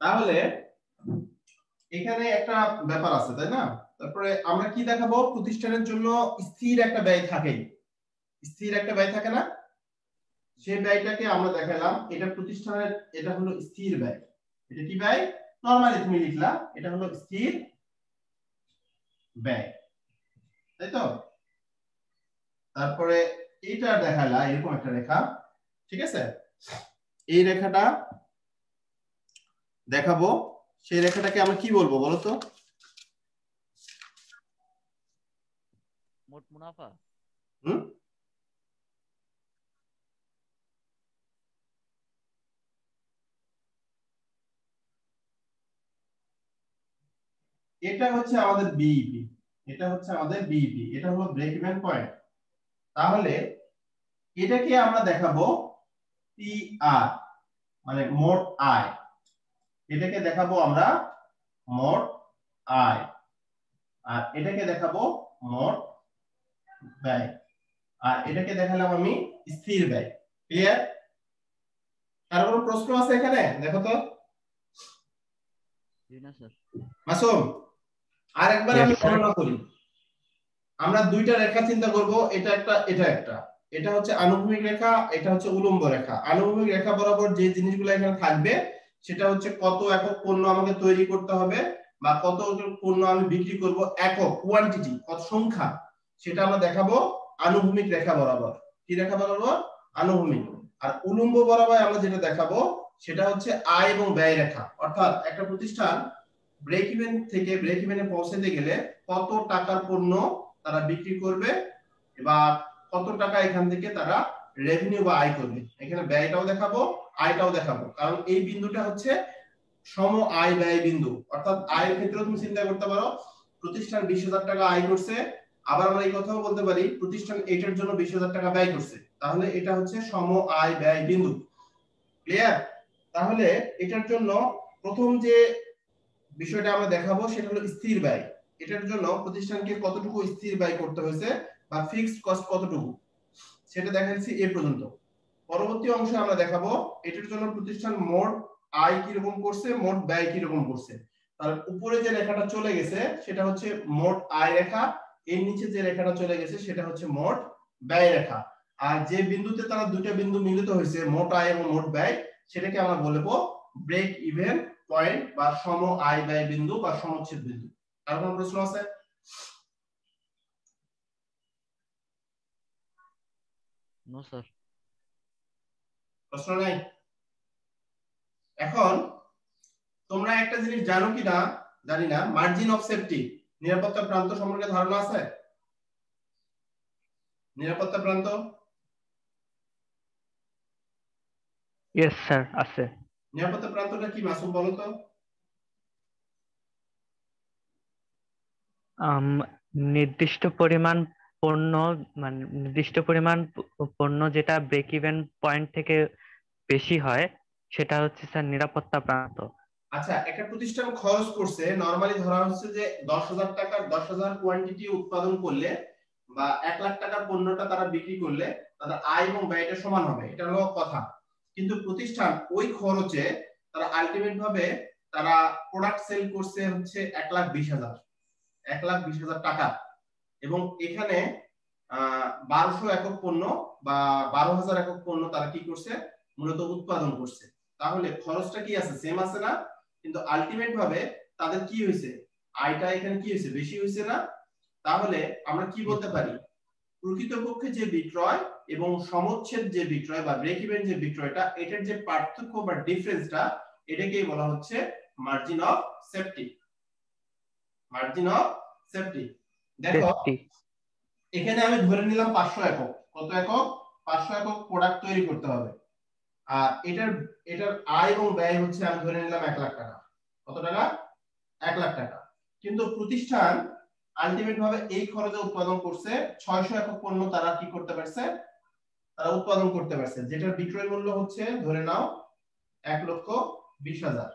তাহলে এখানে একটা ব্যাপার আছে তাই না? তারপরে আমরা কি দেখাবো, প্রতিষ্ঠানের জন্য স্থির একটা ব্যয় থাকে, স্থির একটা ব্যয় থাকে না, সেই ব্যয়টাকে আমরা দেখালাম। এটা প্রতিষ্ঠানের, এটা হলো স্থির ব্যয়। এটা কি ব্যয়? নরমালি তুমি লিখলা এটা হলো স্থির ব্যয়, তাই তো? তারপরে এটা দেখালা এরকম একটা রেখা, ঠিক আছে? এই রেখাটা দেখাবো, সেই রেখাটাকে আমরা কি বলবো বলো তো? মোট মুনাফা। হুম, এটা হচ্ছে আমাদের বিইপি, এটা হচ্ছে আমাদের বিইপি, এটা হলো ব্রেক ইভেন পয়েন্ট। তাহলে এটাকে আমরা দেখাবো টিআর, মানে মোট আয়। এটাকে দেখাবো আমরা মোট আয়, আর এটাকে দেখাবো মোট ব্যয়, আর এটাকে দেখালাম আমি স্থির ব্যয়। ক্লিয়ার? কার কোনো প্রশ্ন আছে এখানে? দেখো তো জি না স্যার। মাসুম, আরেকবার Yes, আমি sir. গণনা করি। আমরা দুইটা রেখা চিন্তা করব, এটা একটা এটা একটা। এটা হচ্ছে আনুভূমিক রেখা, এটা হচ্ছে উলম্ব রেখা। আনুভূমিক রেখা বরাবর যে জিনিসগুলো এখানে থাকবে সেটা হচ্ছে কত একক পণ্য আমাকে তৈরি করতে হবে, বা কত পণ্য আমি বিক্রি করব, একক কোয়ান্টিটি, কত সংখ্যা, সেটা আমরা দেখাবো আনুভূমিক রেখা বরাবর। কি রেখা বরাবর? আনুভূমিক। আর উলম্ব বরাবর আমরা যেটা দেখাবো সেটা হচ্ছে আয় এবং ব্যয় রেখা। অর্থাৎ একটা প্রতিষ্ঠান ব্রেক ইভেন থেকে ব্রেক ইভেনে পৌঁছাতে গেলে কত টাকার পণ্য তারা বিক্রি করবে, বা কত টাকা এখান থেকে তারা রেভিনিউ বা আয় করবে। এখানে ব্যয়টাও দেখাবো, আয়টাও দেখাবো, কারণ এই বিন্দুটা হচ্ছে সম আয় ব্যয় বিন্দু। অর্থাৎ আয়ের ক্ষেত্রে তুমি চিন্তা করতে পারো প্রতিষ্ঠান 20,000 টাকা আয় করছে, আবার আমরা এই কথাও বলতে পারি প্রতিষ্ঠান এটার জন্য 20,000 টাকা ব্যয় করছে, তাহলে এটা হচ্ছে সম আয় ব্যয় বিন্দু। ক্লিয়ার? তাহলে এটার জন্য প্রথম যে বিষয়টা আমরা দেখাবো সেটা হলো স্থির ব্যয়। এটার জন্য প্রতিষ্ঠানকে কতটুকু স্থির ব্যয় করতে হয়েছে বা ফিক্সড কস্ট কতটুকু, সেটা দেখাচ্ছি এ পর্যন্ত। পরবর্তী অংশে আমরা দেখাবো এটার জন্য প্রতিষ্ঠান মোট আয় কি রকম করছে, মোট ব্যয় কি রকম করছে। তার উপরে যে রেখাটা চলে গেছে সেটা হচ্ছে মোট আয় রেখা, এর নিচে যে রেখাটা চলে গেছে সেটা হচ্ছে মোট ব্যয় রেখা। আর যে বিন্দুতে তারা দুটো বিন্দু মিলিত হয়েছে, মোট আয় এবং মোট ব্যয়, সেটাকে আমরা বলবো ব্রেক ইভেন পয়েন্ট বা সম আয় ব্যয় বিন্দু বা সমচ্ছেদ বিন্দু। আর কোনো প্রশ্ন আছে? No sir. প্রশ্ন নাই? এখন তোমরা একটা জিনিস জানো কিনা জানি না, মার্জিন অফ সেফটি, নিরাপত্তা প্রান্ত সম্পর্কে ধারণা আছে? নিরাপত্তা প্রান্ত, Yes, sir. আছে। নিরাপত্তা প্রান্তটা কি মাসুম বলো তো? আম, নির্দিষ্ট পরিমাণ পণ্য, মানে নির্দিষ্ট পরিমাণ পণ্য যেটা ব্রেক ইভেন পয়েন্ট থেকে বেশি হয় সেটা হচ্ছে স্যার নিরাপত্তা প্রান্ত। আচ্ছা, একটা প্রতিষ্ঠান খরচ করছে, নরমালি ধরা হচ্ছে যে 10,000 টাকার 10,000 কোয়ান্টিটি উৎপাদন করলে বা 1 লাখ টাকার পণ্যটা তারা বিক্রি করলে তাদের আয় এবং ব্যয়টা সমান হবে, এটা হলো কথা। কিন্তু প্রতিষ্ঠান ওই খরচে তারা আলটিমেট ভাবে তারা প্রোডাক্ট সেল করছে হচ্ছে 1,20,000, 1,20,000 টাকা, এবং এখানে 1200 একক পণ্য বা 12,000 একক পণ্য তারা কি করছে, মূলত উৎপাদন করছে। তাহলে খরচটা কি আছে, সেম আছে না? কিন্তু আলটিমেট ভাবে তাদের কি হয়েছে, আয়টা এখানে কি হয়েছে, বেশি হয়েছে না? তাহলে আমরা কি বলতে পারি, প্রকৃতপক্ষে যে বিক্রয় এবং সমচ্ছেদ যে বিক্রয় বা ব্রেক ইভেন যে বিক্রয়টা, এটার যে পার্থক্য বা ডিফারেন্সটা, এটাকেই বলা হচ্ছে margin of safety. Margin of safety. দেখো সেফটি। এখানে আমি ধরে নিলাম 500 একক, কত একক? 500 একক প্রোডাক্ট তৈরি করতে হবে। আর এটার এটার আয় এবং ব্যয় হচ্ছে আমি ধরে নিলাম 1 লাখ টাকা। কত টাকা? 1 লাখ টাকা। কিন্তু প্রতিষ্ঠান আলটিমেট ভাবে এই খরচে উৎপাদন করছে 600 একক পণ্য, তারা কি করতে পারছে, তারা উৎপাদন করতে পারছে, যেটার বিক্রয় মূল্য হচ্ছে ধরে নাও 1,20,000।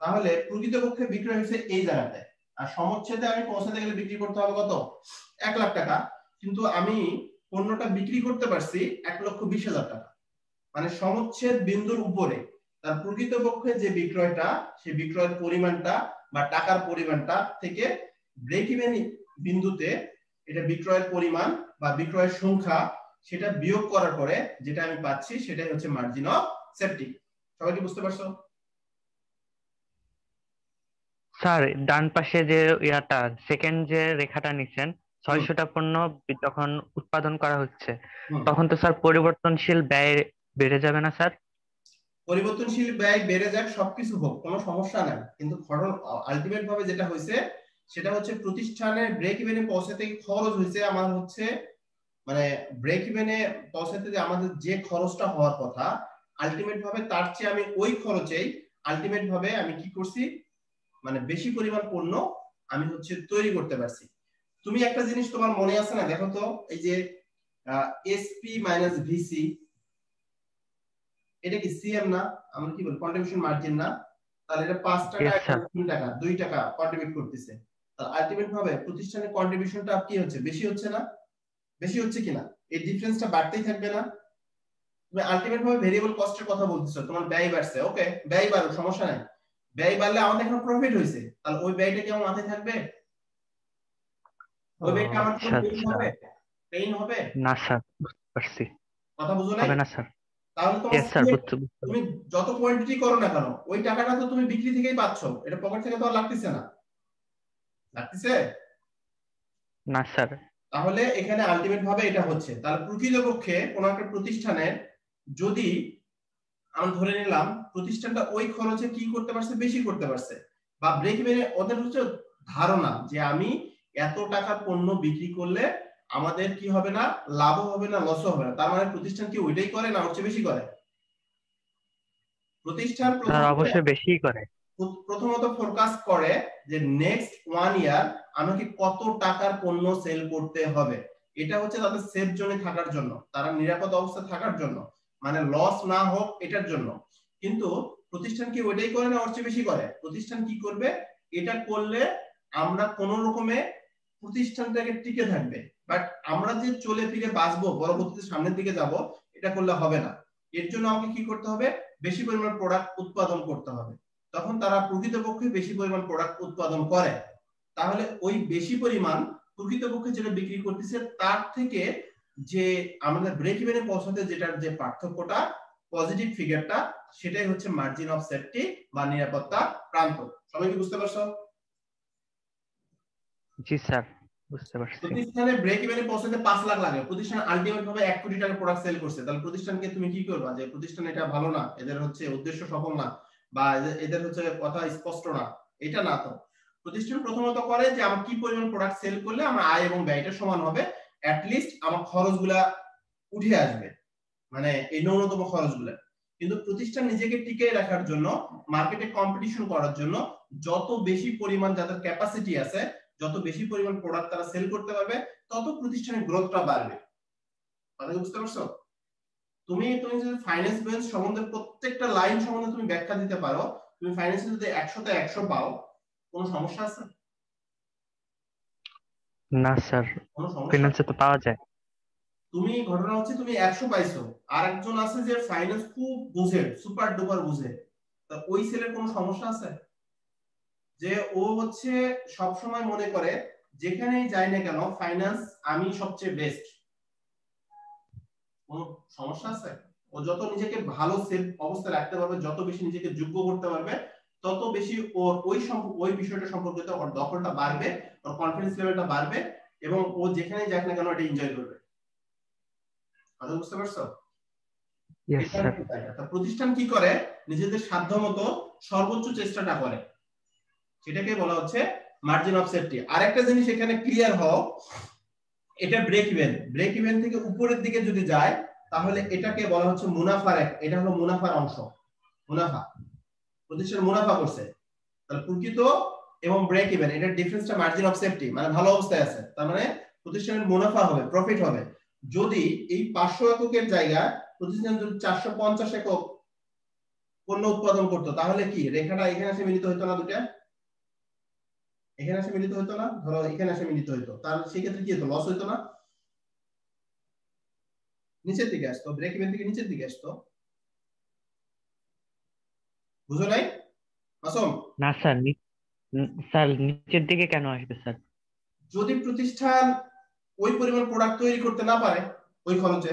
তাহলে প্রকৃতপক্ষে বিক্রয় হচ্ছে এই জায়গাতে, আর সমচ্ছেদে আমি পৌঁছাতে গেলে বিক্রি করতে হবে কত? 1 লাখ টাকা। কিন্তু আমি পণ্যটা বিক্রি করতে পারছি 1,20,000 টাকা, মানে সমচ্ছেদ বিন্দুর উপরে তার প্রকৃতপক্ষে যে বিক্রয়টা, সেই বিক্রয়ের পরিমাণটা বা টাকার পরিমাণটা থেকে ব্রেক ইভেন বিন্দুতে এটা বিক্রয়ের পরিমাণ বা বিক্রয়ের সংখ্যা সেটা বিয়োগ করার পরে যেটা আমি পাচ্ছি সেটাই হচ্ছে মার্জিন অফ সেফটি। সবাই কি বুঝতে পারছো? স্যার ডান পাশে যে ইয়াটা সেকেন্ড যে রেখাটা নিচ্ছেন, 600টা পণ্য যখন উৎপাদন করা হচ্ছে হুম। তখন তো স্যার পরিবর্তনশীল ব্যয় বেড়ে যাবে না স্যার? পরিবর্তনশীল ব্যয় বেড়ে যাক, সবকিছু হোক, কোনো সমস্যা নাই, কিন্তু আলটিমেট ভাবে যেটা হয়েছে সেটা হচ্ছে প্রতিষ্ঠানের ব্রেক ইভেনে পৌঁছাতে খরচ হয়েছে আমার হচ্ছে মানে ব্রেক ইভেনে পৌঁছাতে যে আমাদের যে খরচটা হওয়ার কথা আলটিমেট ভাবে তার চেয়ে আমি ওই খরচেই আলটিমেট ভাবে আমি কি করছি মানে বেশি পরিমাণ পণ্য আমি হচ্ছে তৈরি করতে পারছি। তুমি একটা জিনিস তোমার মনে আছে না, দেখো তো এই যে এসপি মাইনাস ভিসি, এটা কি সিএম না? আমরা কি বলি কন্ট্রিবিউশন মার্জিন না? তাহলে এটা 5 টাকা ইয়েস এবং স্যার। 3 টাকা 2 টাকা কন্ট্রিবিউট করতেছে। তাহলে আলটিমেট ভাবে প্রতিষ্ঠানের কন্ট্রিবিউশনটা কি হচ্ছে, বেশি হচ্ছে না? বেশি হচ্ছে কিনা? এই ডিফারেন্সটা বাড়তেই থাকবে না? তুমি আলটিমেট ভাবে ভেরিয়েবল কস্টের কথা বলতেছো, তোমার ব্যয় বাড়ছে, ওকে ব্যয় বাড়ুক, সমস্যা নাই। ব্যয় বাড়লে আমাদের এখন প্রফিট হইছে, তাহলে ওই ব্যয়টা কি আমার মাথায় থাকবে? ও ওই ব্যয়টা আমার আচ্ছা কোনো পেইন আচ্ছা। হবে? পেইন হবে? না স্যার, বুঝতে পারছি। কথা বুঝো নাই? হবে না স্যার। তাহলে তোমার ইয়েস স্যার, বুঝতে বুঝতে তুমি যত কোয়ান্টিটি করো না কেন ওই টাকাটা তো তুমি বিক্রি থেকেই পাচ্ছ, এটা পকেট থেকে তো আর লাগতেছে না, লাগতেছে? না স্যার। তাহলে এখানে আলটিমেট ভাবে এটা হচ্ছে, তাহলে প্রকৃতপক্ষে কোন একটা প্রতিষ্ঠানের যদি আমরা ধরে নিলাম প্রতিষ্ঠানটা ওই খরচে কি করতে পারছে, বেশি করতে পারছে, বা ব্রেক ইভেনে ওদের হচ্ছে ধারণা যে আমি এত টাকার পণ্য বিক্রি করলে আমাদের কি হবে না, লাভও হবে না লসও হবে না, তার মানে প্রতিষ্ঠান কি ওইটাই করে না ওর চেয়ে বেশি করে? প্রতিষ্ঠান স্যার অবশ্যই বেশিই করে। প্রথমত ফোরকাস্ট করে যে নেক্সট 1 ইয়ার আমাকে কত টাকার পণ্য সেল করতে হবে, এটা হচ্ছে তাদের সেফ জোনে থাকার জন্য, তারা নিরাপদ অবস্থায় থাকার জন্য, মানে লস না হোক এটার জন্য। কিন্তু প্রতিষ্ঠান কি ওইটাই করে না ওর চেয়ে বেশি করে? প্রতিষ্ঠান কি করবে, এটা করলে আমরা কোন রকমে প্রতিষ্ঠানটাকে টিকে থাকবে, বাট আমরা যে চলে ফিরে বাঁচবো পরবর্তীতে সামনের দিকে যাব এটা করলে হবে না। এর জন্য আমাকে কি করতে হবে, বেশি পরিমাণ প্রোডাক্ট উৎপাদন করতে হবে। তখন তারা প্রকৃতপক্ষে বেশি পরিমাণ প্রোডাক্ট উৎপাদন করে, তাহলে ওই বেশি পরিমাণ প্রকৃতপক্ষে যেটা বিক্রি করতেছে তার থেকে যে আমাদের ব্রেক ইভেনে পৌঁছাতে যেটার যে পার্থক্যটা পজিটিভ ফিগারটা সেটাই হচ্ছে মার্জিন অফ সেফটি বা নিরাপত্তা প্রান্ত। সবাই কি বুঝতে পারছো? জি স্যার, বুঝতে পারছি। প্রতিষ্ঠানে ব্রেক ইভেনে পৌঁছাতে 5 লাখ লাগে, প্রতিষ্ঠান আলটিমেট ভাবে 1 কোটি টাকার প্রোডাক্ট সেল করছে, তাহলে প্রতিষ্ঠানকে তুমি কি করবা, যে প্রতিষ্ঠান এটা ভালো না, এদের হচ্ছে উদ্দেশ্য সফল না, বা এদের হচ্ছে কথা স্পষ্ট না, এটা না তো। প্রতিষ্ঠান প্রথমত করে যে আমার কি পরিমাণ প্রোডাক্ট সেল করলে আমার আয় এবং ব্যয়টা সমান হবে, অ্যাট লিস্ট আমার খরচগুলা উঠে আসবে, মানে এই ন্যূনতম খরচগুলা। কিন্তু প্রতিষ্ঠান নিজেকে টিকে রাখার জন্য, মার্কেটে কম্পিটিশন করার জন্য যত বেশি পরিমাণ যাদের ক্যাপাসিটি আছে, যত বেশি পরিমাণ প্রোডাক্ট তারা সেল করতে পারবে তত প্রতিষ্ঠানের গ্রোথটা বাড়বে। কথা বুঝতে পারছো? তুমি তুমি যদি ফাইন্যান্স বেঞ্চ সম্বন্ধে প্রত্যেকটা লাইন সম্বন্ধে তুমি ব্যাখ্যা দিতে পারো, তুমি ফাইন্যান্সে যদি 100 তে 100 পাও, কোনো সমস্যা আছে? না স্যার, কোনো সমস্যা? ফিনান্সে তো পাওয়া যায়। তুমি ঘটনা হচ্ছে তুমি 100 পাইছো, আর একজন আছে যে ফাইন্যান্স খুব বুঝে, সুপার ডুপার বুঝে, তা ওই ছেলের কোনো সমস্যা আছে? যে ও হচ্ছে সব সময় মনে করে যেখানেই যাই না কেন ফাইন্যান্স আমি সবচেয়ে বেস্ট, কোনো সমস্যা আছে? ও যত নিজেকে ভালো সেফ অবস্থায় রাখতে পারবে, যত বেশি নিজেকে যোগ্য করতে পারবে, তত বেশি ওর ওই বিষয়টা সম্পর্কিত ওর দখলটা বাড়বে, ওর কনফিডেন্স লেভেলটা বাড়বে, এবং ও যেখানেই যাক না কেন এটা এনজয় করবে। কথা বুঝতে পারছো? Yes sir. প্রতিষ্ঠান কি করে, নিজেদের সাধ্যমতো সর্বোচ্চ চেষ্টাটা করে, সেটাকে বলা হচ্ছে মার্জিন অফ সেফটি। আরেকটা জিনিস এখানে ক্লিয়ার হও, এটা ব্রেক ইভেন, ব্রেক ইভেন থেকে উপরের দিকে যদি যায় তাহলে এটাকে বলা হচ্ছে মুনাফার, এটা হলো মুনাফার অংশ, মুনাফা, প্রতিষ্ঠান মুনাফা করছে। তাহলে প্রকৃত এবং ব্রেক ইভেন এটার ডিফারেন্সটা মার্জিন অফ সেফটি, মানে ভালো অবস্থায় আছে, তার মানে প্রতিষ্ঠানের মুনাফা হবে, প্রফিট হবে। যদি এই 500 এককের জায়গায় প্রতিষ্ঠান যদি 450 একক পণ্য উৎপাদন করতো তাহলে কি রেখাটা এখানে এসে মিলিত হতো না, দুটো এখানে এসে মিলিত হতো না, ধরো এখানে এসে মিলিত হতো, তাহলে সেই ক্ষেত্রে কি হতো, লস হতো না, নিচের দিকে আসতো, ব্রেক ইভেন থেকে নিচের দিকে আসতো। বুঝো নাই মাসুম? না স্যার, স্যার নিচের দিকে কেন আসবে স্যার? যদি প্রতিষ্ঠান ওই পরিমাণ প্রোডাক্ট তৈরি করতে না পারে ওই খরচে,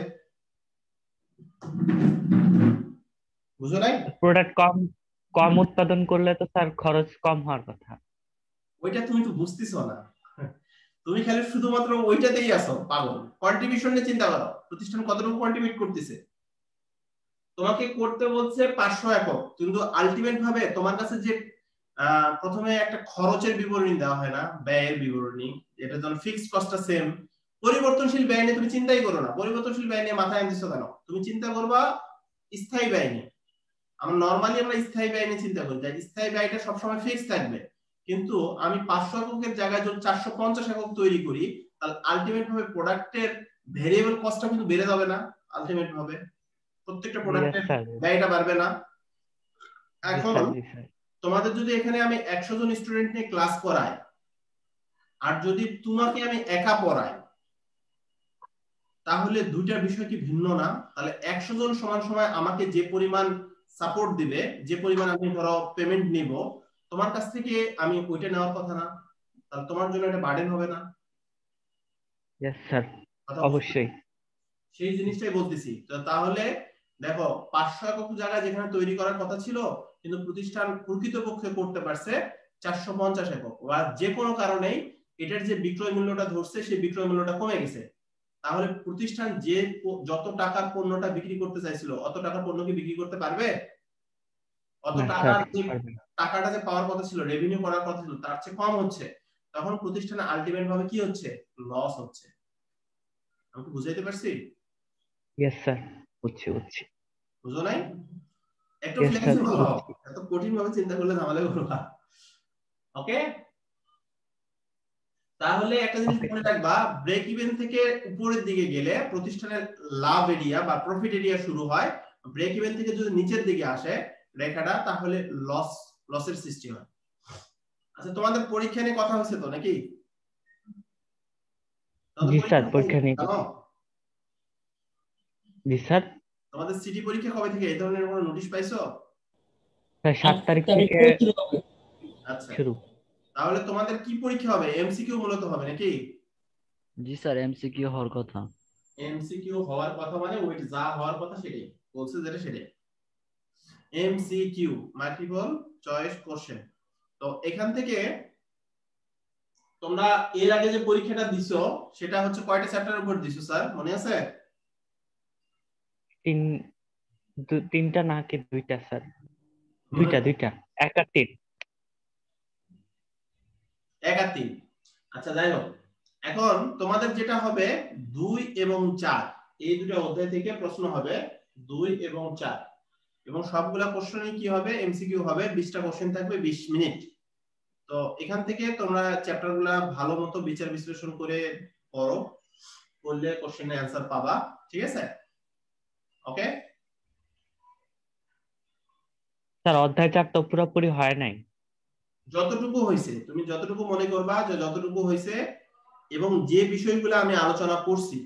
বুঝো নাই? প্রোডাক্ট কম কম উৎপাদন করলে তো স্যার খরচ কম হওয়ার কথা। ওইটা তুমি তো বুঝতেছো না, তুমি খালি শুধুমাত্র ওইটাতেই আসো পাগল। কন্ট্রিবিউশন নিয়ে চিন্তা করো, প্রতিষ্ঠান কতটুকু কন্ট্রিবিউট করতেছে। তোমাকে করতে বলছে 500 একক, কিন্তু আলটিমেট ভাবে তোমার কাছে যে প্রথমে একটা খরচের বিবরণী দেওয়া হয় না, ব্যয়ের বিবরণী, এটা যখন ফিক্সড কস্টটা সেম। পরিবর্তনশীল ব্যয় নিয়ে তুমি চিন্তাই করো না। পরিবর্তনশীল ব্যয় নিয়ে মাথায় আনতেছো কেন? তুমি চিন্তা করবা স্থায়ী ব্যয় নিয়ে। আমরা স্থায়ী ব্যয় নিয়ে চিন্তা করি, যে স্থায়ী ব্যয়টা সবসময় ফিক্স থাকবে। কিন্তু আমি 500 এককের জায়গায় যদি 450 একক তৈরি করি, তাহলে আলটিমেট ভাবে প্রোডাক্টের ভেরিয়েবল কস্টটা কিন্তু বেড়ে যাবে না? আলটিমেট ভাবে প্রত্যেকটা প্রোডাক্টের ব্যয়টা বাড়বে না? এখন তোমাদের যদি এখানে আমি 100 জন স্টুডেন্ট নিয়ে ক্লাস করাই, আর যদি তোমাকে আমি একা পড়াই, তাহলে দুইটা বিষয় কি ভিন্ন না? তাহলে 100 জন সমান সময় আমাকে যে পরিমাণ সাপোর্ট দিবে, যে পরিমাণ আমি ধরো পেমেন্ট নিব, তোমার কাছ থেকে আমি ওইটা নেওয়ার কথা না? তাহলে তোমার জন্য এটা বার্ডেন হবে না? यस স্যার, অবশ্যই সেই জিনিসটাই বলতেছি। তো তাহলে দেখো 500 একক জায়গা যেখানে তৈরি করার কথা ছিল, কিন্তু প্রতিষ্ঠান প্রকৃতপক্ষে করতে পারছে 450 একক, বা যে কোনো কারণেই এটার যে বিক্রয় মূল্যটা ধরছে সেই বিক্রয় মূল্যটা কমে গেছে। তাহলে প্রতিষ্ঠান যে যত টাকার পণ্যটা বিক্রি করতে চাইছিল অত টাকার পণ্য কি বিক্রি করতে পারবে? অত টাকার যে টাকাটা যে পাওয়ার কথা ছিল, রেভিনিউ করার কথা ছিল, তার চেয়ে কম হচ্ছে। তখন প্রতিষ্ঠানে আলটিমেট ভাবে কি হচ্ছে? লস হচ্ছে। আমি কি বুঝাইতে পারছি? यस স্যার, বুঝছি। বুঝো নাই? একটু ফ্লেক্সিবল হও, এত কঠিন ভাবে চিন্তা করলে ঝামেলা করবা। ওকে? তাহলে একটা জিনিস মনে রাখবা, ব্রেক ইভেন থেকে উপরের দিকে গেলে প্রতিষ্ঠানের লাভ এরিয়া বা প্রফিট এরিয়া শুরু হয়। ব্রেক ইভেন থেকে যদি নিচের দিকে আসে রেখাটা, তাহলে লসের সৃষ্টি হয়। আচ্ছা, তোমাদের পরীক্ষা নিয়ে কথা হচ্ছে তো নাকি? জি স্যার, পরীক্ষা নিয়ে। জি স্যার। তোমাদের সিটি পরীক্ষা কবে থেকে? এই ধরনের কোনো নোটিশ পাইছো? 7 তারিখ থেকে আচ্ছা, শুরু। তাহলে তোমাদের কি পরীক্ষা হবে? এমসিকিউ মূলত হবে নাকি? জি স্যার, এমসিকিউ হওয়ার কথা। এমসিকিউ হওয়ার কথা মানে ওইটা যা হওয়ার কথা সেটাই বলছে, যেটা সেটাই এমসিকিউ, মাল্টিপল চয়েস কোশ্চেন। তো এখান থেকে তোমরা এর আগে যে পরীক্ষাটা দিছো সেটা হচ্ছে কয়টা চ্যাপ্টারের উপর দিছো স্যার, মনে আছে? তিনটা নাকি দুইটা স্যার? দুইটা, এক আর তিন। এক আর তিন। আচ্ছা, যাই হোক, এখন তোমাদের যেটা হবে 2 এবং 4, এই দুটো অধ্যায় থেকে প্রশ্ন হবে 2 এবং 4, এবং সবগুলা কোশ্চেনই কি হবে? এমসিকিউ হবে। 20টা কোশ্চেন থাকবে, 20 মিনিট। তো এখান থেকে তোমরা চ্যাপ্টারগুলা ভালো মতো বিচার বিশ্লেষণ করে পড়ো, করলে কোশ্চেনের অ্যানসার পাবা। ঠিক আছে? ওকে স্যার, অধ্যায় 4 তো পুরোপুরি হয় নাই। যতটুকু হয়েছে, তুমি যতটুকু মনে করবা যে যতটুকু হয়েছে, এবং যে বিষয়গুলো আমি আলোচনা করছি,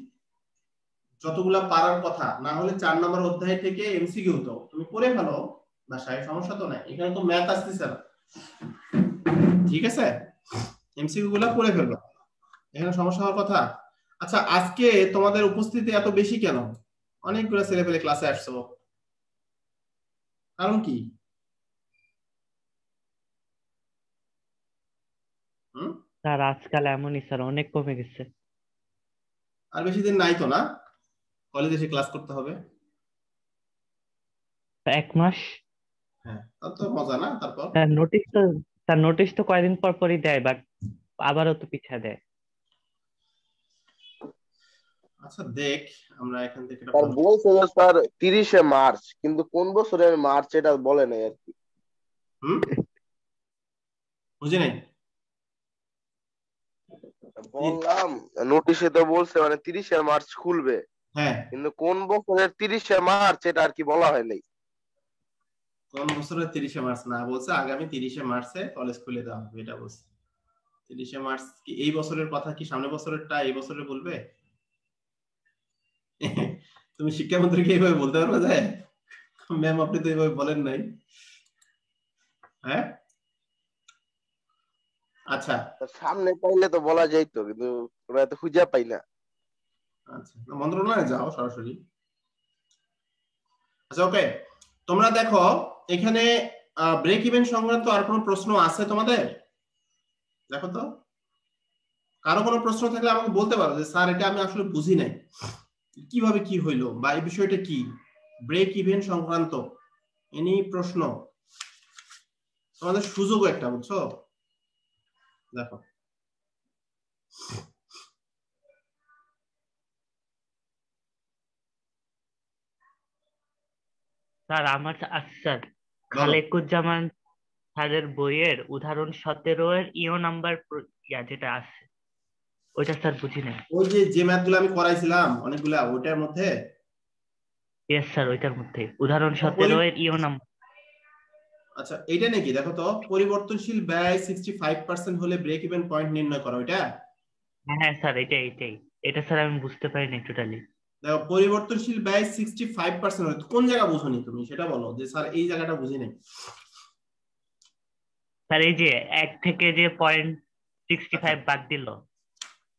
যতগুলা পারার কথা, না হলে 4 নম্বর অধ্যায় থেকে এমসিকিউ তো তুমি পড়ে ফেলো বাসায়, সমস্যা তো নাই। এখানে তো ম্যাথ আসতেছে না, ঠিক আছে? এমসিকিউ গুলা পড়ে ফেলবা, এখানে সমস্যা হওয়ার কথা। আচ্ছা, আজকে তোমাদের উপস্থিতি এত বেশি কেন? অনেকগুলো ছেলে পেলে ক্লাসে আসছো, কারণ কি? স্যার আজকাল এমনই স্যার, অনেক কমে গেছে। আর বেশি দিন নাই তো না, কলেজে এসে ক্লাস করতে হবে। 1 মাস। হ্যাঁ, তার তো মজা না। তারপর স্যার নোটিশ তো কয়দিন পর পরই দেয়, বাট আবারও তো পিছায় দেয়। আচ্ছা, দেখ আমরা এখান থেকে স্যার বলছে যে স্যার 30শে মার্চ, কিন্তু কোন বছরের মার্চ এটা বলে নাই আর কি। বুঝি নাই। বললাম নোটিশে তো বলছে মানে 30শে মার্চ খুলবে, হ্যাঁ, কিন্তু কোন বছরের 30শে মার্চ এটা আর কি বলা হয় নাই। কোন বছরের 30শে মার্চ না, বলছে আগামী 30শে মার্চে কলেজ খুলে দেওয়া হবে, এটা বলছে। 30শে মার্চ কি এই বছরের কথা? কি সামনের বছরেরটা এই বছরে বলবে? তুমি শিক্ষামন্ত্রীকে এইভাবে বলতে পারবে যে ম্যাম আপনি তো এইভাবে বলেন নাই? হ্যাঁ আচ্ছা সামনে পাইলে তো বলা যাইতো, কিন্তু ওরা তো খুঁজে পাই না। আচ্ছা মন্ত্রণালয়ে যাও সরাসরি। আচ্ছা ওকে, তোমরা দেখো এখানে ব্রেক ইভেন সংক্রান্ত আর কোনো প্রশ্ন আছে তোমাদের? দেখো তো, কারো কোনো প্রশ্ন থাকলে আমাকে বলতে পারো যে স্যার এটা আমি আসলে বুঝি নাই, কিভাবে কি হইলো বা এই বিষয়টা কি, ব্রেক ইভেন সংক্রান্ত এনি প্রশ্ন? তোমাদের সুযোগ একটা, বুঝছো? দেখো স্যার আমার আচ্ছা স্যার, বলো। খালেকুজ্জামান স্যারের বইয়ের উদাহরণ 17 এর ইও নাম্বার যেটা আছে ওইটা স্যার বুঝি নাই। ওই যে ম্যাথগুলো আমি করাইছিলাম অনেকগুলা, ওইটার মধ্যে ইয়েস স্যার, ওইটার মধ্যে উদাহরণ 17 এর ইও নাম্বার। আচ্ছা এইটা নাকি, দেখো তো, পরিবর্তনশীল ব্যয় 65% হলে ব্রেক ইভেন পয়েন্ট নির্ণয় করো, ওইটা? হ্যাঁ হ্যাঁ স্যার, এটাই এটা স্যার আমি বুঝতে পারিনি টোটালি। দেখো পরিবর্তনশীল ব্যয় 65% হলে কোন জায়গা বুঝোনি তুমি, সেটা বলো যে স্যার এই জায়গাটা বুঝি নাই। স্যার এই যে 1 থেকে যে 0.65 বাদ দিল।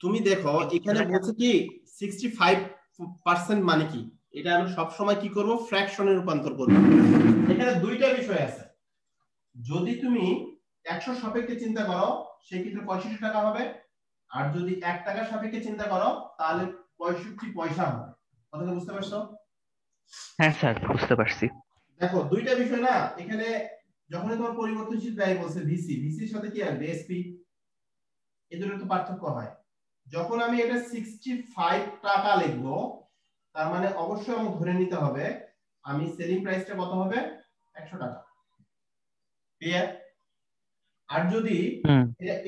তুমি দেখো এখানে বলছে কি 65% মানে কি, এটা আমি সব সময় কি করব, ফ্র্যাকশনে রূপান্তর করব। এখানে দুইটা বিষয় আছে, যদি তুমি 100 সাপেক্ষে চিন্তা করো সেই ক্ষেত্রে 65 টাকা হবে, আর যদি 1 টাকার সাপেক্ষে চিন্তা করো তাহলে 65 পয়সা হবে। কথাটা বুঝতে পারছো? হ্যাঁ স্যার, বুঝতে পারছি। দেখো দুইটা বিষয় না এখানে, যখনই তোমার পরিবর্তনশীল ব্যয় বলছে ভিসির সাথে কি আসবে, এসপি, এই দুটোর তো পার্থক্য হয়। যখন আমি এটা 65 টাকা লিখবো, তার মানে অবশ্যই আমাকে ধরে নিতে হবে আমি সেলিং প্রাইসটা কত হবে, 100 টাকা। ক্লিয়ার? আর যদি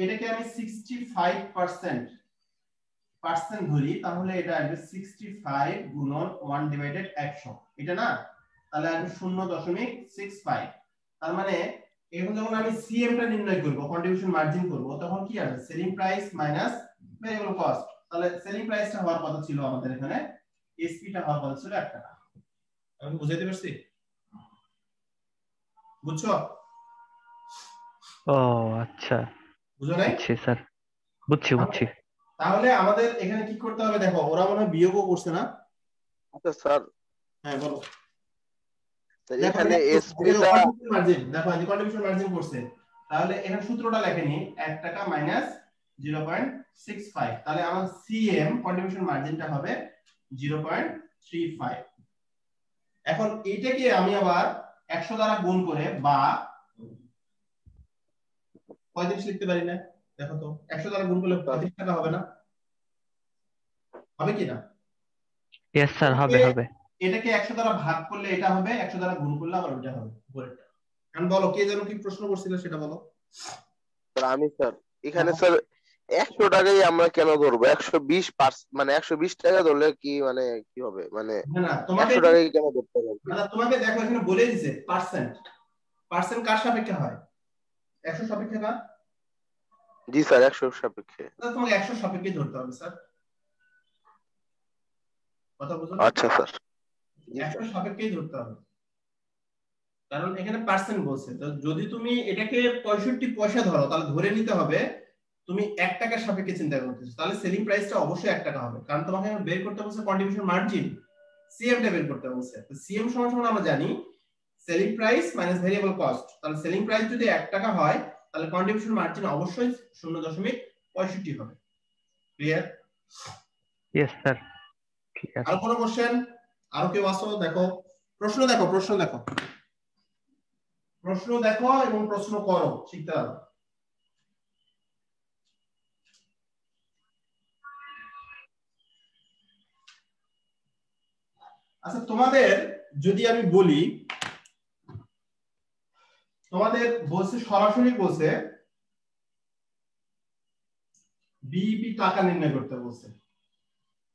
এটাকে আমি 65% ধরি, তাহলে এটা আসবে 65 গুণন 1/100, এটা না? তাহলে আসবে 0.65। তার মানে এখন যখন আমি সিএম টা নির্ণয় করব, কন্ট্রিবিউশন মার্জিন করব, তখন কি আসবে, selling price minus variable cost. তাহলে সেলিং প্রাইসটা হওয়ার কথা ছিল আমাদের এখানে, এসপি টা হওয়ার কথা ছিল 1 টাকা। আমি বুঝাইতে পারছি? বুঝছো? ও আচ্ছা, বুঝো নাই? বুঝছি স্যার, বুঝছি। তাহলে আমাদের এখানে কি করতে হবে, দেখো ওরা মনে হয় বিয়োগও করছে না? আচ্ছা স্যার, হ্যাঁ বলো। দেখো এখানে এসপিটা কন্ট্রিবিউশন মার্জিন, দেখো এই কন্ট্রিবিউশন মার্জিন করছে, তাহলে এখানে সূত্রটা লেখেনি, 1 টাকা মাইনাস 0.65, তাহলে আমার সিএম কন্ট্রিবিউশন মার্জিনটা হবে 0.35। এখন এইটাকে আমি আবার 100 দ্বারা গুণ করে বা কয় জিনিস লিখতে পারি না, দেখো তো 100 দ্বারা গুণ করলে 35 টাকা হবে না? হবে কি না? ইয়েস স্যার, হবে। এটাকে 100 দ্বারা ভাগ করলে এটা হবে, 100 দ্বারা গুণ করলে আবার ওটা হবে উপরেরটা। এখন বলো কে যেন কি প্রশ্ন করছিল সেটা বলো। আমি স্যার এখানে স্যার 100 টাকাই আমরা কেন ধরবো, 120 মানে 120 টাকা ধরলে কি মানে কি হবে, মানে না না তোমাকে 100 টাকাই কেন ধরতে হবে? না তোমাকে দেখো এখানে বলে দিছে পার্সেন্ট, পার্সেন্ট কার সাপেক্ষে হয়, 100 সাপেক্ষে না? জি স্যার, 100 সাপেক্ষে। তাহলে তোমাকে 100 সাপেক্ষে ধরতে হবে স্যার, কথা বুঝো না? আচ্ছা স্যার, জি 100 স্যার। সাপেক্ষেই ধরতে হবে, কারণ এখানে পার্সেন্ট বলছে। তো যদি তুমি এটাকে 65 পয়সা ধরো, তাহলে ধরে নিতে হবে তুমি 1 টাকার সাপেক্ষে চিন্তা করতেছো, তাহলে সেলিং প্রাইসটা অবশ্যই 1 টাকা হবে, কারণ তোমাকে বের করতে বলছে কন্ট্রিবিউশন মার্জিন, সিএম টা বের করতে বলছে। তো সিএম সমান সমান আমরা জানি selling price minus variable cost, তাহলে সেলিং প্রাইস যদি 1 টাকা হয় তাহলে কন্ট্রিবিউশন মার্জিন অবশ্যই 0.65 হবে। ক্লিয়ার? ইয়েস স্যার, ঠিক আছে। আর কোনো কোশ্চেন? আরো কেউ আসো? দেখো প্রশ্ন দেখো, প্রশ্ন দেখো এবং প্রশ্ন করো, শিখতে পারো। আচ্ছা তোমাদের যদি আমি বলি, তোমাদের বলছে সরাসরি বলছে বিইপি টাকা নির্ণয় করতে বলছে,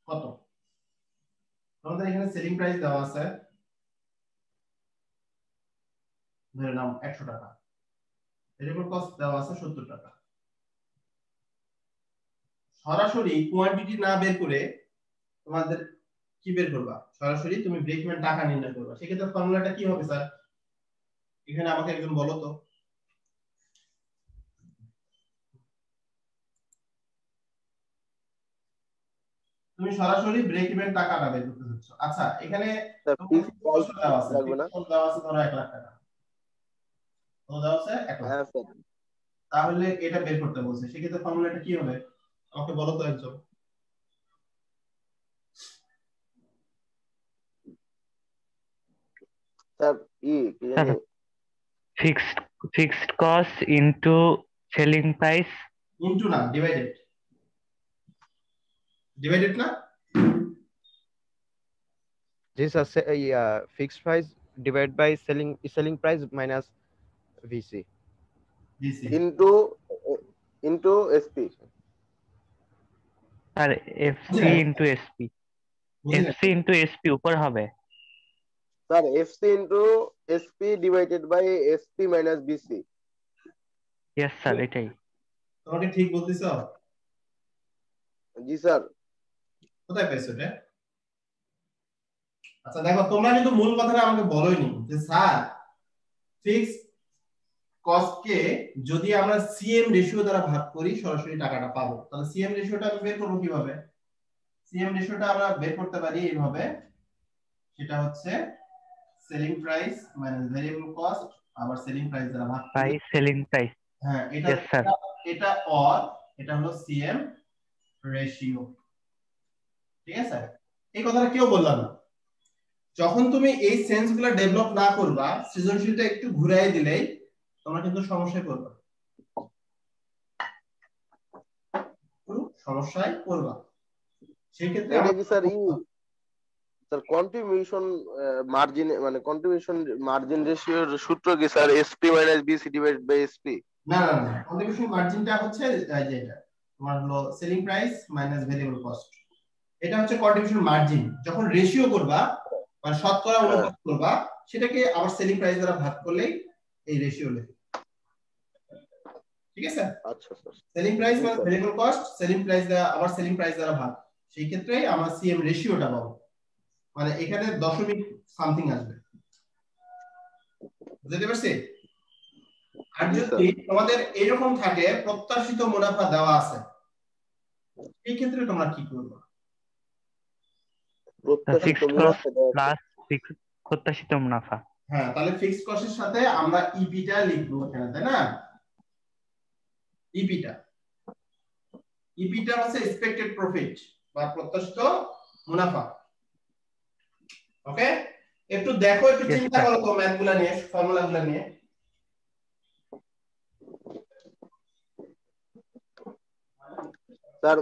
কত? তোমাদের এখানে সেলিং প্রাইস দেওয়া আছে, ধরে নাও 100 টাকা, ভেরিয়েবল কস্ট দেওয়া আছে 70 টাকা। সরাসরি কোয়ান্টিটি না বের করে তোমাদের কি বের করবা, সরাসরি তুমি ব্রেক ইভেন টাকা নির্ণয় করবা, সেক্ষেত্রে ফর্মুলাটা কি হবে স্যার? এখানে আমাকে একজন বলো তো। তুমি সরাসরি ব্রেক ইভেন টাকাটা বের করতে যাচ্ছ। আচ্ছা এখানে স্যার তোমার ফিক্সড fixed প্রাইস cost দেওয়া আছে, লাগবে না? fixed cost দেওয়া আছে ধরো 1 লাখ টাকা, তো দেওয়া আছে 1 লাখ। হ্যাঁ স্যার। তাহলে এটা বের করতে বলছে, সেক্ষেত্রে ফর্মুলাটা কি হবে আমাকে বলো তো একজন। স্যার কি স্যার জানি fixed cost into selling price. Into না, ডিভাইডেড, ডিভাইডেড না? जी सर से fix price divide by selling price minus VC দিছি। Into into SP. স্যার বুঝি এফসি নাই, ইনটু এসপি, বুঝি নাই। এফসি ইনটু এসপি উপর হবে। Sir FC into SP divided by SP minus VC. Yes sir এটাই। তোমাকে ঠিক বলতেছ? জি স্যার। কোথায় পেয়েছো এটা? আচ্ছা দেখো, তোমরা কিন্তু মূল কথাটা আমাকে বলোইনি যে স্যার ফিক্স কস্ট কে যদি আমরা সিএম রেশিও দ্বারা ভাগ করি সরাসরি টাকাটা পাবো। তাহলে সিএম রেশিওটা আমি বের করব কিভাবে? সিএম রেশিওটা আমরা বের করতে পারি এইভাবে, সেটা হচ্ছে selling price minus variable cost আবার সেলিং প্রাইস দ্বারা ভাগ করি। Price selling price. হ্যাঁ, এটা ইয়েস স্যার। এটা অর এটা হলো সিএম রেশিও। ঠিক আছে, এই কথাটা কেউ বললাম না। যখন তুমি এই সেন্সগুলো ডেভেলপ না করবা, সৃজনশীলটা একটু ঘুরাই দিলেই তোমরা কিন্তু সমস্যায় পড়বা, সমস্যায় পড়বা। সেই ক্ষেত্রে এটা কি স্যার স্যার কন্ট্রিবিউশন মার্জিন মানে কন্ট্রিবিউশন মার্জিন রেশিওর সূত্র কি sir SP minus VC divided by SP? না না না, কন্ট্রিবিউশন মার্জিনটা হচ্ছে এই যে এটা তোমার হলো selling price minus variable cost, এটা হচ্ছে কন্ট্রিবিউশন মার্জিন। যখন রেশিও করবা মানে শতকরা অনুপাত করবা, সেটাকে আবার সেলিং প্রাইস দ্বারা ভাগ করলেই এই রেশিও লেখে। ঠিক আছে, আচ্ছা স্যার। সেলিং প্রাইস জি মানে sir. Variable cost, selling price দ্বারা আবার সেলিং প্রাইস দ্বারা ভাগ, সেই ক্ষেত্রে আমরা সিএম রেশিওটা পাবো, মানে এখানে দশমিক সামথিং আসবে। বুঝতে পারছি? আর জি যদি স্যার। তোমাদের এরকম থাকে প্রত্যাশিত মুনাফা দেওয়া আছে, এই ক্ষেত্রে তোমরা কি করবে? প্রত্যাশিত ফিক্সড কস্ট মুনাফা দেওয়া আছে। প্লাস প্রত্যাশিত মুনাফা। হ্যাঁ, তাহলে ফিক্সড কস্টের সাথে আমরা ইপিটা লিখবো এখানে, তাই না? ইপিটা ইপিটা হচ্ছে এক্সপেক্টেড প্রফিট বা প্রত্যাশিত মুনাফা। ওকে, একটু দেখো, একটু Yes, চিন্তা sir. করো তো ম্যাথগুলা নিয়ে, ফর্মুলাগুলা নিয়ে। স্যার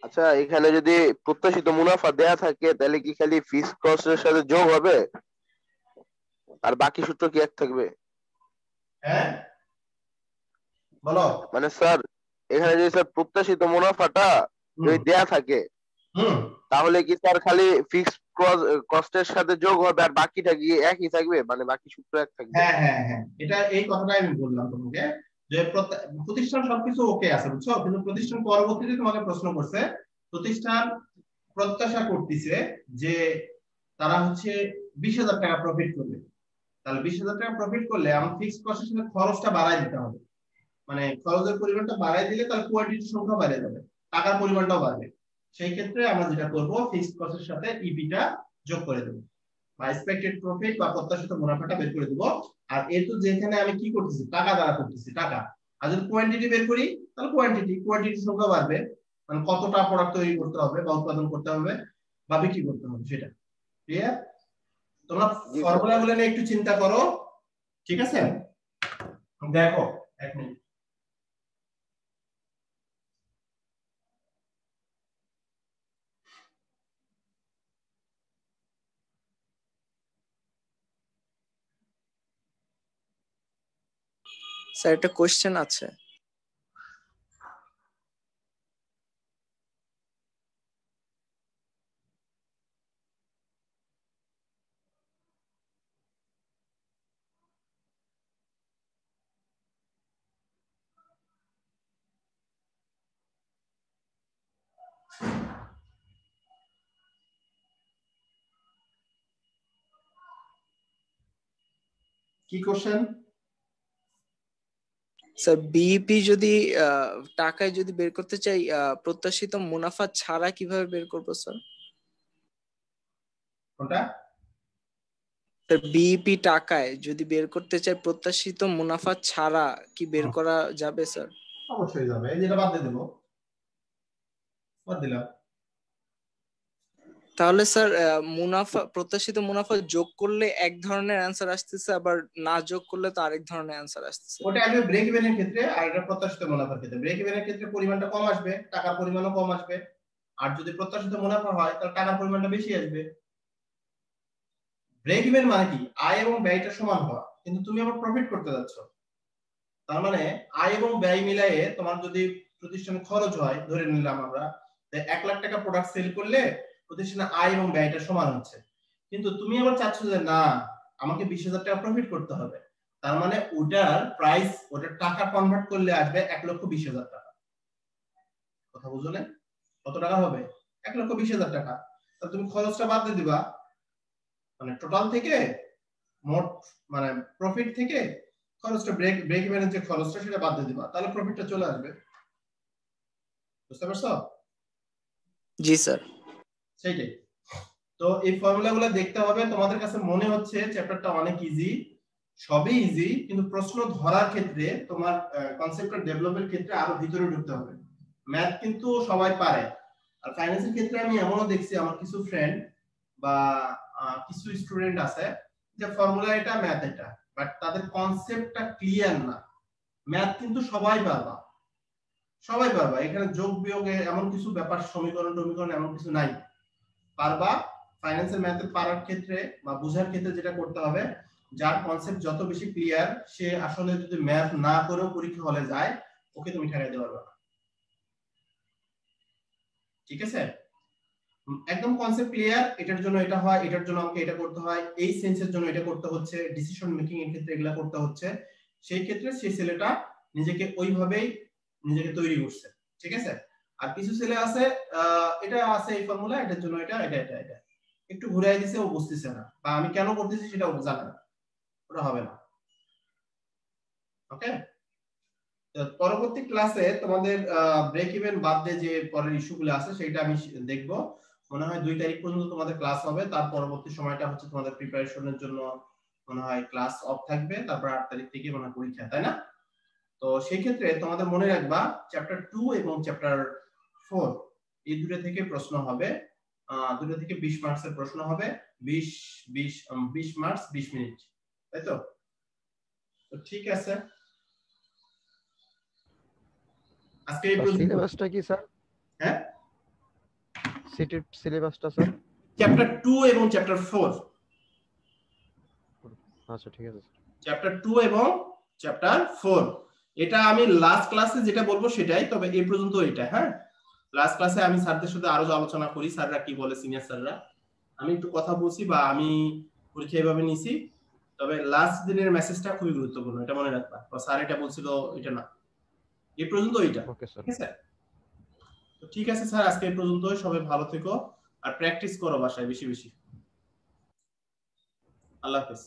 আচ্ছা এখানে যদি প্রত্যাশিত মুনাফা দেয়া থাকে তাহলে কি খালি ফিক্সড কস্টের সাথে যোগ হবে আর বাকি সূত্র কি এক থাকবে? হ্যাঁ বলো। মানে স্যার এখানে যদি স্যার প্রত্যাশিত মুনাফাটা যদি দেয়া থাকে হুম, তাহলে কি স্যার খালি ফিক্সড কস্টের সাথে যোগ হবে আর বাকিটা কি একই থাকবে, মানে বাকি সূত্র এক থাকবে? হ্যাঁ হ্যাঁ হ্যাঁ, এটা এই কথাটাই আমি বললাম তোমাকে যে প্রতিষ্ঠান সবকিছু ওকে আছে বুঝছো, কিন্তু প্রতিষ্ঠান পরবর্তীতে তোমাকে প্রশ্ন করছে, প্রতিষ্ঠান প্রত্যাশা করতেছে যে তারা হচ্ছে 20,000 টাকা প্রফিট করবে। তাহলে 20,000 টাকা প্রফিট করলে আমার ফিক্সড কস্টের সাথে খরচটা বাড়ায় দিতে হবে, মানে খরচের পরিমাণটা বাড়ায় দিলে তার কোয়ান্টিটির সংখ্যা বেড়ে যাবে, টাকার পরিমাণটাও বাড়বে। সেই ক্ষেত্রে আমরা যেটা করব, ফিক্সড কস্টের সাথে ইপিটা যোগ করে দেব বা এক্সপেক্টেড প্রফিট বা প্রত্যাশিত মুনাফাটা বের করে দেব। আর এর তো যেখানে আমি কি করতেছি, টাকা দ্বারা করতেছি, টাকা। আর যদি কোয়ান্টিটি বের করি তাহলে কোয়ান্টিটির সংখ্যা বাড়বে, মানে কতটা প্রোডাক্ট তৈরি করতে হবে বা উৎপাদন করতে হবে বা বিক্রি করতে হবে সেটা। ক্লিয়ার? তোমরা জি স্যার। ফর্মুলাগুলো নিয়ে একটু চিন্তা করো, ঠিক আছে? দেখো এক মিনিট। স্যার একটা কোশ্চেন আছে। কি কোশ্চেন? স্যার বিইপি যদি টাকায় যদি বের করতে চাই, প্রত্যাশিত মুনাফা ছাড়া কিভাবে বের করবো স্যার? কোনটা? স্যার বিইপি টাকায় যদি বের করতে চাই প্রত্যাশিত মুনাফা ছাড়া কি বের করা যাবে স্যার? অবশ্যই যাবে, এই যেটা বাদ দিয়ে দেবো, বাদ দিলাম। তাহলে স্যার মুনাফা, প্রত্যাশিত মুনাফা যোগ করলে এক ধরনের অ্যান্সার আসতেছে, আবার না যোগ করলে তো আরেক ধরনের অ্যান্সার আসতেছে। ওটা আসবে ব্রেক ইভেনের ক্ষেত্রে, আর এটা প্রত্যাশিত মুনাফার ক্ষেত্রে। ব্রেক ইভেনের ক্ষেত্রে পরিমাণটা কম আসবে, টাকার পরিমাণও কম আসবে, আর যদি প্রত্যাশিত মুনাফা হয় তাহলে টাকার পরিমাণটা বেশি আসবে। ব্রেক ইভেন মানে কি? আয় এবং ব্যয়টা সমান হওয়া, কিন্তু তুমি আবার প্রফিট করতে যাচ্ছ। তার মানে আয় এবং ব্যয় মিলায়ে তোমার যদি প্রতিষ্ঠানে খরচ হয়, ধরে নিলাম আমরা 1 লাখ টাকা প্রোডাক্ট সেল করলে প্রতিষ্ঠানে আয় এবং ব্যয়টা সমান হচ্ছে, কিন্তু তুমি আবার চাচ্ছ যে না, আমাকে 20,000 টাকা প্রফিট করতে হবে। তার মানে ওটার প্রাইস, ওটার টাকা কনভার্ট করলে আসবে 1,20,000 টাকা। কথা বুঝলে? কত টাকা হবে? 1,20,000 টাকা। তাহলে তুমি খরচটা বাদ দিয়ে দিবা, মানে টোটাল থেকে, মোট মানে প্রফিট থেকে খরচটা, ব্রেক ইভেনের যে খরচটা সেটা বাদ দিয়ে দিবা, তাহলে প্রফিটটা চলে আসবে। বুঝতে পারছো? জি স্যার। সেইটাই। তো এই ফর্মুলাগুলো দেখতে হবে। তোমাদের কাছে মনে হচ্ছে চ্যাপ্টারটা অনেক ইজি, সবই ইজি, কিন্তু প্রশ্ন ধরার ক্ষেত্রে তোমার কনসেপ্টটা ডেভেলপের ক্ষেত্রে আরো ভিতরে ঢুকতে হবে। ম্যাথ কিন্তু সবাই পারে, আর ফাইন্যান্সের ক্ষেত্রে আমি এমনও দেখছি, আমার কিছু ফ্রেন্ড বা কিছু স্টুডেন্ট আছে যে ফর্মুলা এটা, ম্যাথ এটা, বাট তাদের কনসেপ্টটা ক্লিয়ার না। ম্যাথ কিন্তু সবাই পারবা, সবাই পারবা, এখানে যোগ বিয়োগে এমন কিছু ব্যাপার, সমীকরণ এমন কিছু নাই, পারবা। ফাইন্যান্সের ম্যাথে পারার ক্ষেত্রে বা বোঝার ক্ষেত্রে যেটা করতে হবে, যার কনসেপ্ট যত বেশি ক্লিয়ার, সে আসলে যদি ম্যাথ না করেও পরীক্ষা হলে যায়, ওকে তুমি ঠেকাইতে পারবে না। ঠিক আছে? একদম কনসেপ্ট ক্লিয়ার, এটার জন্য এটা হয়, এটার জন্য আমাকে এটা করতে হয়, এই সেন্সের জন্য এটা করতে হচ্ছে, ডিসিশন মেকিং এর ক্ষেত্রে এগুলা করতে হচ্ছে, সেই ক্ষেত্রে সেই ছেলেটা নিজেকে ওইভাবেই নিজেকে তৈরি করছে। ঠিক আছে? আর কিছু ছেলে আছে, এটা আছে এই ফর্মুলা, এটার জন্য এটা, এটা এটা এটা একটু ঘুরাই দিছে, ও বুঝতেছে না, বা আমি কেন করতেছি সেটা ও জানে না, ওটা হবে না। ওকে? তো পরবর্তী ক্লাসে তোমাদের ব্রেক ইভেন বাদ দিয়ে যে পরের ইস্যুগুলো আছে সেটা আমি দেখব। মনে হয় 2 তারিখ পর্যন্ত তোমাদের ক্লাস হবে, তার পরবর্তী সময়টা হচ্ছে তোমাদের প্রিপারেশনের জন্য মনে হয় ক্লাস অফ থাকবে, তারপর 8 তারিখ থেকে মনে হয় পরীক্ষা, তাই না? তো সেই ক্ষেত্রে তোমাদের মনে রাখবা চ্যাপ্টার 2 এবং চ্যাপ্টার 4 এই দুটো থেকে প্রশ্ন হবে, দুটো থেকে 20 মার্কসের প্রশ্ন হবে, 20 মার্কস 20 মিনিট, তাই তো? তো ঠিক আছে, আজকে এই পর্যন্ত। সিলেবাসটা কি স্যার? হ্যাঁ, সিটির সিলেবাসটা স্যার? চ্যাপ্টার 2 এবং চ্যাপ্টার 4। আচ্ছা ঠিক আছে। চ্যাপ্টার 2 এবং চ্যাপ্টার 4, এটা আমি লাস্ট ক্লাসে যেটা বলবো সেটাই, তবে এই পর্যন্ত এটা। হ্যাঁ, লাস্ট ক্লাসে আমি স্যারদের সাথে আরো আলোচনা করি, স্যাররা কি বলে, সিনিয়র স্যাররা, আমি একটু কথা বলছি বা আমি পরীক্ষা এভাবে নিছি, তবে লাস্ট দিনের মেসেজটা খুবই গুরুত্বপূর্ণ, এটা মনে রাখবা। স্যার এটা বলছিল, এটা না, এই পর্যন্ত এটা। Okay sir. ঠিক আছে? তো ঠিক আছে স্যার, আজকে এই পর্যন্তই। সবাই ভালো থেকো আর প্র্যাকটিস করো বাসায় বেশি বেশি। আল্লাহ হাফেজ।